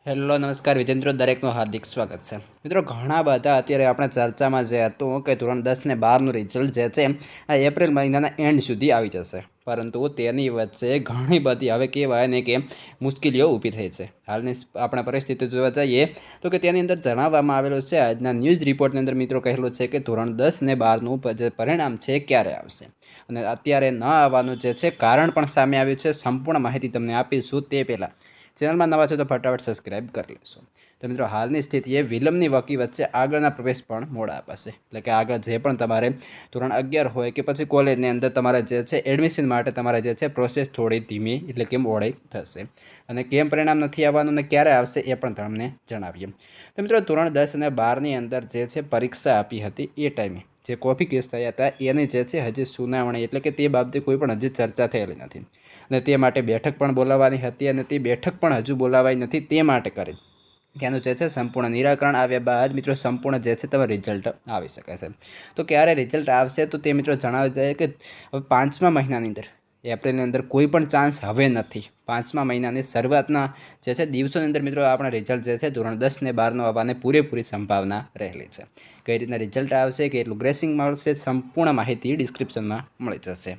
Hello નમસ્કાર વિજેન્દ્રો, દરેકનું હાર્દિક સ્વાગત છે. મિત્રો, ઘણા બધા અત્યારે આપણે ચર્ચામાં જે હતું કે ધોરણ 10 ને 12નું રિઝલ્ટ જે છે આ એપ્રિલ મહિનાના એન્ડ સુધી આવી જશે, પરંતુ તેની વચ્ચે ઘણી બધી હવે કહેવાય ને કે મુશ્કેલીઓ ઊભી થઈ છે. હાલની આપણે પરિસ્થિતિ જોવા જઈએ તો કે તેની અંદર જણાવવામાં આવેલું છે, આજના ન્યૂઝ રિપોર્ટની અંદર મિત્રો કહેલું છે કે ધોરણ 10 ને 12નું જે પરિણામ છે ક્યારે આવશે અને અત્યારે ન આવવાનું જે છે કારણ પણ સામે આવ્યું છે. સંપૂર્ણ માહિતી તમને આપીશું. તે પહેલાં ચેનલમાં નવા છો તો ફટાફટ સબસ્ક્રાઈબ કરી લેશો. તો મિત્રો, હાલની સ્થિતિએ વિલંબની વકી વચ્ચે આગળના પ્રવેશ પણ મોડા અપાશે. એટલે કે આગળ જે પણ તમારે ધોરણ 11 હોય કે પછી કોલેજની અંદર તમારે જે છે એડમિશન માટે તમારે જે છે પ્રોસેસ થોડી ધીમી એટલે કે મોડી થશે. અને કેમ પરિણામ નથી આવવાનું અને ક્યારે આવશે એ પણ તમને જણાવીએ. તો મિત્રો, ધોરણ 10 અને 12ની અંદર જે છે પરીક્ષા આપી હતી એ ટાઈમે જે કોપી કેસ થયા હતા એની જે છે હજી સુનાવણી એટલે કે તે બાબતે કોઈ પણ હજી ચર્ચા થયેલી નથી અને તે માટે બેઠક પણ બોલાવવાની હતી અને તે બેઠક પણ હજુ બોલાવાઈ નથી. તે માટે કરી તેનું જે છે સંપૂર્ણ નિરાકરણ આવ્યા બાદ મિત્રો સંપૂર્ણ જે છે તમારું રિઝલ્ટ આવી શકે છે. તો ક્યારે રિઝલ્ટ આવશે તો તે મિત્રો જણાવી જાય કે હવે 5મા મહિનાની અંદર એપ્રિલની અંદર કોઈ પણ ચાન્સ હવે નથી. 5મા મહિનાની શરૂઆતના જે છે દિવસોની અંદર મિત્રો આપણા રિઝલ્ટ જે છે ધોરણ 10 ને 12નો આવવાની પૂરેપૂરી સંભાવના રહેલી છે. કઈ રીતના રિઝલ્ટ આવશે, કેટલું ગ્રેસિંગ મળશે, સંપૂર્ણ માહિતી ડિસ્ક્રિપ્શનમાં મળી જશે.